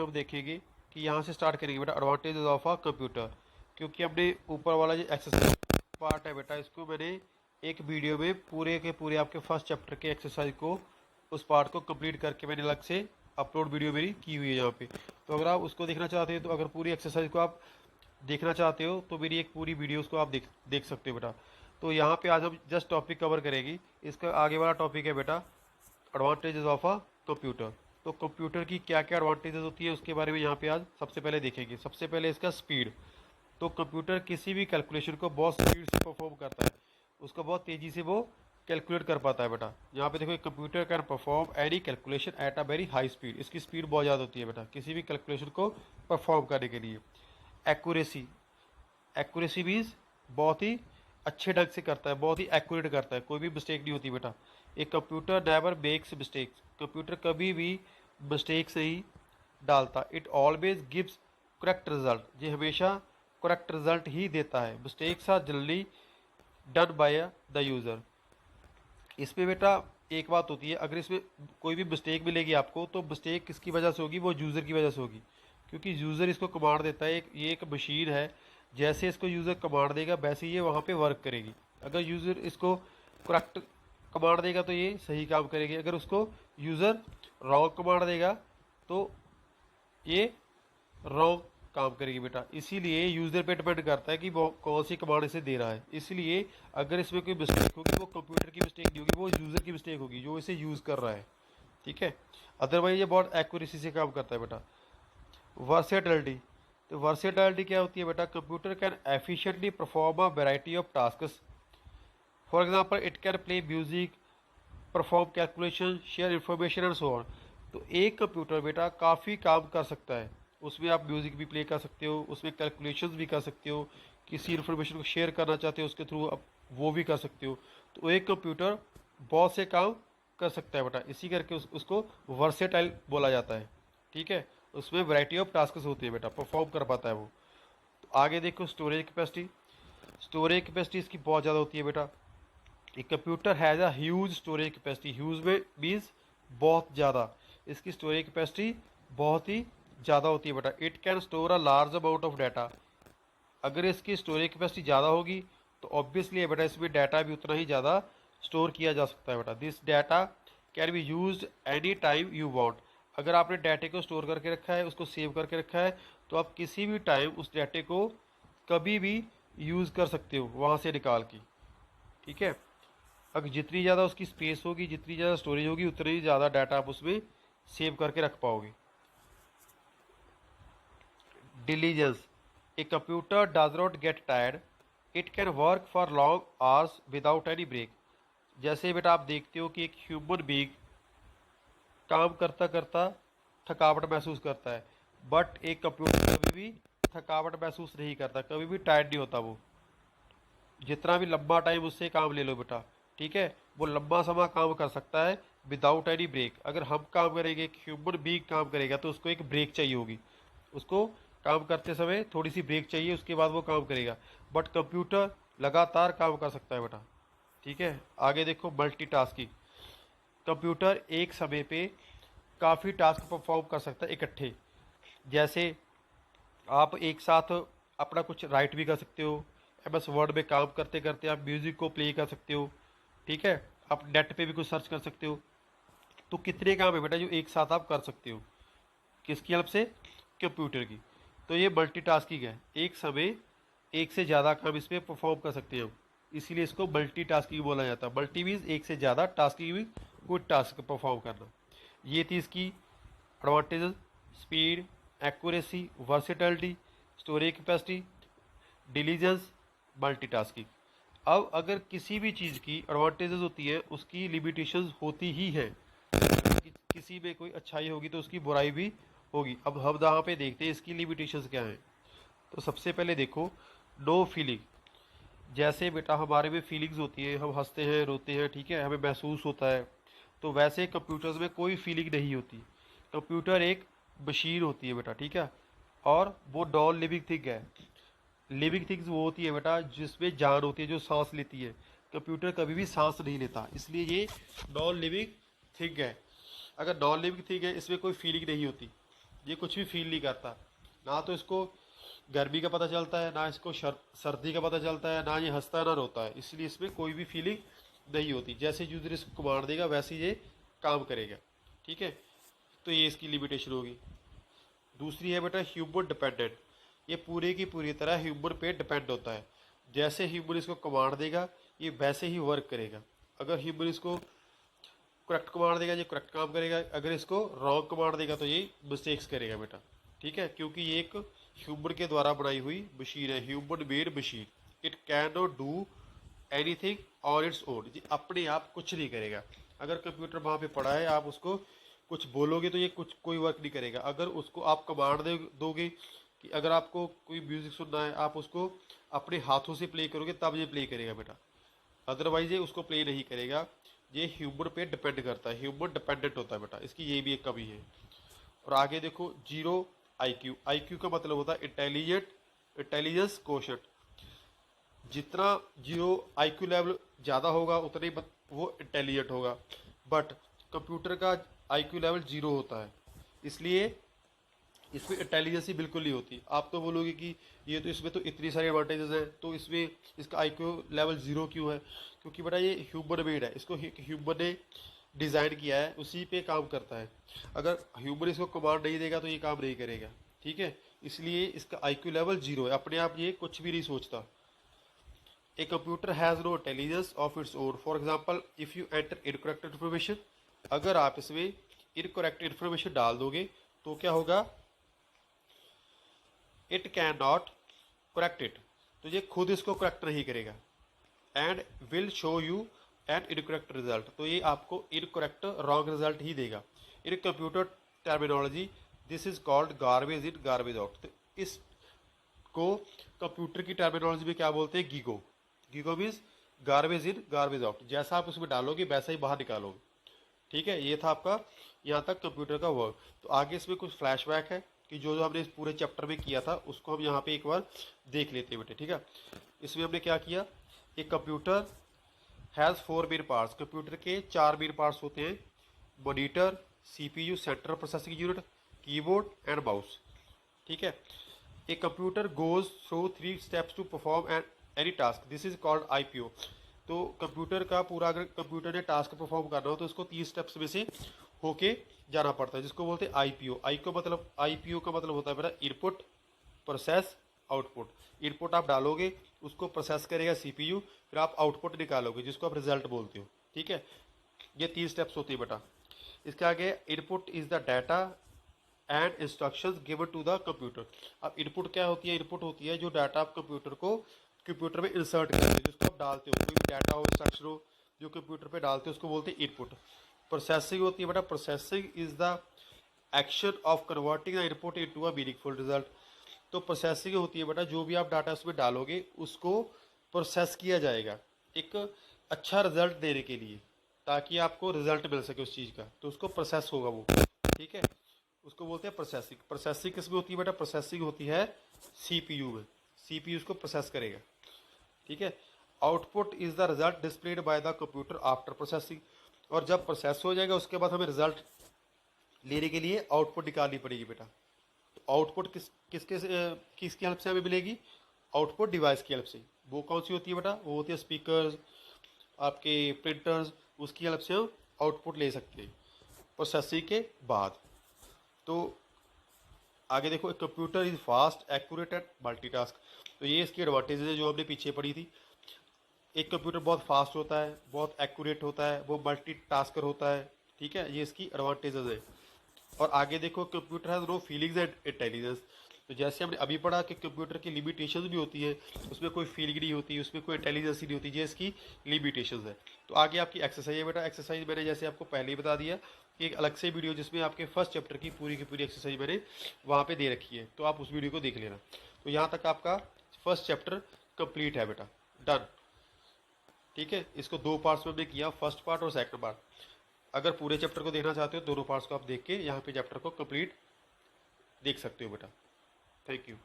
हम देखेंगे कि यहाँ से स्टार्ट करेंगे बेटा एडवांटेजेस ऑफ अ कंप्यूटर, क्योंकि हमने ऊपर वाला जो एक्सरसाइज पार्ट है बेटा इसको मैंने एक वीडियो में पूरे के पूरे आपके फर्स्ट चैप्टर के एक्सरसाइज को उस पार्ट को कंप्लीट करके मैंने अलग से अपलोड वीडियो मेरी की हुई है यहाँ पे। तो अगर आप उसको देखना चाहते हो, तो अगर पूरी एक्सरसाइज को आप देखना चाहते हो तो मेरी एक पूरी वीडियो उसको आप देख सकते हो बेटा। तो यहाँ पे आज हम जस्ट टॉपिक कवर करेंगे, इसका आगे वाला टॉपिक है बेटा एडवांटेजेस ऑफ अ कंप्यूटर। तो कंप्यूटर की क्या क्या एडवांटेजेस होती है उसके बारे में यहाँ पे आज सबसे पहले देखेंगे। सबसे पहले इसका स्पीड। तो कंप्यूटर किसी भी कैलकुलेशन को बहुत स्पीड से परफॉर्म करता है, उसको बहुत तेज़ी से वो कैलकुलेट कर पाता है बेटा। यहाँ पे देखो computer can perform any calculation at a very high speed. इसकी स्पीड बहुत ज़्यादा होती है बेटा किसी भी कैलकुलेशन को परफॉर्म करने के लिए। एक्यूरेसी। एक्यूरेसी मीन्स बहुत ही अच्छे ढंग से करता है, बहुत ही एक्यूरेट करता है, कोई भी मिस्टेक नहीं होती बेटा। एक computer never makes mistakes. Computer कभी भी मिस्टेक्स नहीं डालता। It always gives correct result. ये हमेशा करेक्ट रिजल्ट ही देता है। Mistakes are generally done by the user. इसमें बेटा एक बात होती है, अगर इसमें कोई भी मिस्टेक मिलेगी आपको तो मिस्टेक किसकी वजह से होगी, वो यूज़र की वजह से होगी, क्योंकि यूज़र इसको कमांड देता है। ये एक मशीन है, जैसे इसको यूज़र कमांड देगा वैसे ये वहाँ पे वर्क करेगी। अगर यूज़र इसको करेक्ट कमांड देगा तो ये सही काम करेगी, अगर उसको यूज़र रॉन्ग कमांड देगा तो ये रॉन्ग काम करेगी बेटा। इसीलिए यूज़र पे डिपेंड करता है कि वो कौन सी कमांड इसे दे रहा है। इसलिए अगर इसमें कोई मिस्टेक होगी वो कंप्यूटर की मिस्टेक नहीं होगी, वो यूज़र की मिस्टेक होगी जो इसे यूज़ कर रहा है, ठीक है। अदरवाइज ये बहुत एक्यूरेसी से काम करता है बेटा। वर्सेटिलिटी। तो वर्सेटिलिटी क्या होती है बेटा, computer can efficiently perform a variety of tasks. For example it can play music, perform calculation, share information and so on. तो एक कंप्यूटर बेटा काफ़ी काम कर सकता है, उसमें आप म्यूज़िक भी प्ले कर सकते हो, उसमें कैलकुलेशंस भी कर सकते हो, किसी इन्फॉर्मेशन को शेयर करना चाहते हो उसके थ्रू आप वो भी कर सकते हो। तो एक कंप्यूटर बहुत से काम कर सकता है बेटा, इसी करके उसको वर्सेटाइल बोला जाता है, ठीक है। उसमें वैरायटी ऑफ टास्क्स होती है बेटा, परफॉर्म कर पाता है वो। तो आगे देखो स्टोरेज कैपेसिटी। स्टोरेज कैपेसिटी इसकी बहुत ज़्यादा होती है बेटा। एक computer has a huge storage capacity. Huge में मीन्स बहुत ज़्यादा, इसकी स्टोरेज कैपेसिटी बहुत ही ज़्यादा होती है बेटा। It can store a large amount of data. अगर इसकी स्टोरेज कैपेसिटी ज़्यादा होगी तो ऑब्वियसली बेटा इसमें डाटा भी उतना ही ज़्यादा स्टोर किया जा सकता है बेटा। This data can be use any time you want. अगर आपने डाटे को स्टोर करके रखा है, उसको सेव करके रखा है, तो आप किसी भी टाइम उस डाटे को कभी भी यूज़ कर सकते हो वहाँ से निकाल के, ठीक है। अगर जितनी ज़्यादा उसकी स्पेस होगी, जितनी ज़्यादा स्टोरेज होगी, उतनी ही ज़्यादा डाटा आप उसमें सेव करके रख पाओगे। Diligence. A computer does not get tired, it can work for long hours without any break. जैसे बेटा आप देखते हो कि एक ह्यूमन बीइंग काम करता करता थकावट महसूस करता है, बट एक कंप्यूटर कभी भी थकावट महसूस नहीं करता, कभी भी टायर्ड नहीं होता वो। जितना भी लंबा टाइम उससे काम ले लो बेटा, ठीक है, वो लंबा समय काम कर सकता है विदाउट एनी ब्रेक। अगर हम काम करेंगे, एक ह्यूमन बीइंग काम करेगा तो उसको एक ब्रेक चाहिए होगी, उसको काम करते समय थोड़ी सी ब्रेक चाहिए, उसके बाद वो काम करेगा। बट कंप्यूटर लगातार काम कर सकता है बेटा, ठीक है। आगे देखो मल्टीटास्किंग। कंप्यूटर एक समय पे काफ़ी टास्क परफॉर्म कर सकता है इकट्ठे। जैसे आप एक साथ अपना कुछ राइट भी कर सकते हो, एमएस वर्ड में काम करते करते आप म्यूज़िक को प्ले कर सकते हो, ठीक है। आप नेट पे भी कुछ सर्च कर सकते हो। तो कितने काम है बेटा जो एक साथ आप कर सकते हो, किसकी हेल्प से, कंप्यूटर की। तो ये मल्टीटास्किंग है, एक समय एक से ज़्यादा काम इसमें परफॉर्म कर सकते हैं हम, इसीलिए इसको मल्टीटास्किंग बोला जाता है। मल्टी मीन्स एक से ज़्यादा, टास्किंग मीन्स कोई टास्क परफॉर्म करना। ये थी इसकी advantages. Speed, accuracy, versatility, storage capacity, diligence, multitasking. अब अगर किसी भी चीज़ की एडवांटेजेस होती है उसकी लिमिटेशंस होती ही है। किसी में कोई अच्छाई होगी तो उसकी बुराई भी होगी। अब हम यहाँ पे देखते हैं इसकी लिमिटेशंस क्या हैं। तो सबसे पहले देखो नो फीलिंग। जैसे बेटा हमारे में फीलिंग्स होती है, हम हंसते हैं, रोते हैं, ठीक है, हमें महसूस होता है, तो वैसे कंप्यूटर्स में कोई फीलिंग नहीं होती। कंप्यूटर एक मशीन होती है बेटा, ठीक है, और वो नॉन लिविंग थिंग है। लिविंग थिंग्स वो होती है बेटा जिसमें जान होती है, जो सांस लेती है। कंप्यूटर कभी भी सांस नहीं लेता, इसलिए ये नॉन लिविंग थिंग है। अगर नॉन लिविंग थिंग है, इसमें कोई फीलिंग नहीं होती, ये कुछ भी फील नहीं करता, ना तो इसको गर्मी का पता चलता है, ना इसको सर्दी का पता चलता है, ना ये हंसता है ना रोता है, इसलिए इसमें कोई भी फीलिंग नहीं होती। जैसे यूजर इसको कमांड देगा वैसे ये काम करेगा, ठीक है। तो ये इसकी लिमिटेशन होगी। दूसरी है बेटा ह्यूमन डिपेंडेंट, ये पूरे की पूरी तरह ह्यूमन पे डिपेंड होता है। जैसे ह्यूमन इसको कमांड देगा ये वैसे ही वर्क करेगा। अगर ह्यूमन इसको करेक्ट कमांड देगा ये करेक्ट काम करेगा, अगर इसको रॉन्ग कमांड देगा तो ये मिस्टेक्स करेगा बेटा, ठीक है। क्योंकि ये एक ह्यूमन के द्वारा बनाई हुई मशीन है, human made machine. It can not do anything on its own, ये अपने आप कुछ नहीं करेगा। अगर कंप्यूटर वहाँ पे पड़ा है, आप उसको कुछ बोलोगे तो ये कुछ कोई वर्क नहीं करेगा। अगर उसको आप कमांड दोगे कि अगर आपको कोई म्यूजिक सुनना है, आप उसको अपने हाथों से प्ले करोगे तब ये प्ले करेगा बेटा, अदरवाइज ये उसको प्ले नहीं करेगा। ये ह्यूमन पे डिपेंड करता है, ह्यूमन डिपेंडेंट होता है बेटा, इसकी ये भी एक कमी है। और आगे देखो जीरो आईक्यू, आईक्यू का मतलब होता है इंटेलिजेंस क्वोशंट। जितना जीरो आईक्यू लेवल ज़्यादा होगा उतने ही वो इंटेलिजेंट होगा, बट कंप्यूटर का आईक्यू लेवल जीरो होता है, इसलिए इसमें इंटेलिजेंस ही बिल्कुल नहीं होती। आप तो बोलोगे कि ये तो इसमें तो इतनी सारी एडवांटेजेस हैं, तो इसमें इसका आईक्यू लेवल जीरो क्यों है? क्योंकि बेटा ये ह्यूमन मेड है, इसको ह्यूमन ने डिज़ाइन किया है, उसी पे काम करता है। अगर ह्यूमन इसको कमांड नहीं देगा तो ये काम नहीं करेगा, ठीक है। इसलिए इसका आईक्यू लेवल जीरो है, अपने आप ये कुछ भी नहीं सोचता। A computer has no intelligence of its own. For example, if you enter incorrect information, अगर आप इसमें incorrect information डाल दोगे तो क्या होगा? It cannot correct it. तो ये खुद इसको correct नहीं करेगा and will show you an incorrect result. तो ये आपको incorrect wrong result ही देगा। In computer terminology, this is called garbage in garbage out. तो इसको कंप्यूटर की टर्मिनोलॉजी में क्या बोलते हैं? GIGO. GIGO means garbage in garbage out, जैसा आप उसमें डालोगे वैसा ही बाहर निकालोगे, ठीक है। ये था आपका यहाँ तक कंप्यूटर का वर्क। तो आगे इसमें कुछ फ्लैशबैक है कि जो जो हमने इस पूरे चैप्टर में किया था उसको हम यहाँ पे एक बार देख लेते हैं बेटे, ठीक है। इसमें हमने क्या किया, एक computer has 4 main parts, computer के 4 मेन पार्ट्स होते हैं, monitor, CPU central processing unit, keyboard and mouse, ठीक है। A computer goes through 3 steps to perform any task. This is called IPO. तो कंप्यूटर का पूरा अगर कंप्यूटर ने टास्क परफॉर्म करना हो तो उसको 3 स्टेप्स में से होके जाना पड़ता है, जिसको बोलते हैं आईपीओ। आईपीओ का मतलब होता है मेरा इनपुट, प्रोसेस, आउटपुट। इनपुट आप डालोगे उसको प्रोसेस करेगा सीपीयू, फिर आप आउटपुट निकालोगे जिसको आप रिजल्ट बोलते हो, ठीक है। ये 3 स्टेप्स होती है बेटा। इसके आगे input is the data and instructions given to the computer. अब इनपुट क्या होती है? इनपुट होती है जो डाटा आप कंप्यूटर में इंसर्ट करते हो, जिसको आप डालते हो, कोई भी डाटा हो, इंस्ट्रक्शन हो जो कंप्यूटर पे डालते हो उसको बोलते हैं इनपुट। प्रोसेसिंग होती है बेटा, processing is the action of converting the input into a meaningful result. तो प्रोसेसिंग होती है बेटा, जो भी आप डाटा उसमें डालोगे उसको प्रोसेस किया जाएगा एक अच्छा रिजल्ट देने के लिए, ताकि आपको रिजल्ट मिल सके उस चीज़ का, तो उसको प्रोसेस होगा वो, ठीक है। उसको बोलते हैं प्रोसेसिंग। प्रोसेसिंग किस में होती है बेटा? प्रोसेसिंग होती है सीपीयू में, सीपीयू उसको प्रोसेस करेगा, ठीक है। Output is the result displayed by the computer after processing. और जब प्रोसेस हो जाएगा उसके बाद हमें रिजल्ट लेने के लिए आउटपुट निकालनी पड़ेगी बेटा। तो आउटपुट किसकी हेल्प से हमें मिलेगी? आउटपुट डिवाइस की हेल्प से। वो कौन सी होती है बेटा? वो होती है स्पीकर्स, आपके प्रिंटर्स, उसकी हेल्प से हम आउटपुट ले सकते हैं प्रोसेसिंग के बाद। तो आगे देखो, एक computer is fast, accurate and multitask. तो ये इसकी एडवांटेजेस है जो हमने पीछे पढ़ी थी। एक कंप्यूटर बहुत फास्ट होता है, बहुत एक्यूरेट होता है, वो मल्टीटास्कर होता है, ठीक है। ये इसकी एडवांटेजेस है। और आगे देखो, computer has no feelings and intelligence. तो जैसे हमने अभी पढ़ा कि कंप्यूटर की लिमिटेशंस भी होती है, उसमें कोई फीलिंग नहीं होती, उसमें कोई इंटेलिजेंस ही नहीं होती, ये इसकी लिमिटेशंस है। तो आगे आपकी एक्सरसाइज है बेटा। एक्सरसाइज मैंने जैसे आपको पहले ही बता दिया कि एक अलग से वीडियो जिसमें आपके फर्स्ट चैप्टर की पूरी एक्सरसाइज मैंने वहाँ पे दे रखी है, तो आप उस वीडियो को देख लेना। तो यहाँ तक आपका फर्स्ट चैप्टर कंप्लीट है बेटा, डन, ठीक है। इसको 2 पार्ट्स में हमने किया, फर्स्ट पार्ट और सेकंड पार्ट। अगर पूरे चैप्टर को देखना चाहते हो दोनों पार्ट्स को आप देख के यहाँ पे चैप्टर को कंप्लीट देख सकते हो बेटा। Thank you.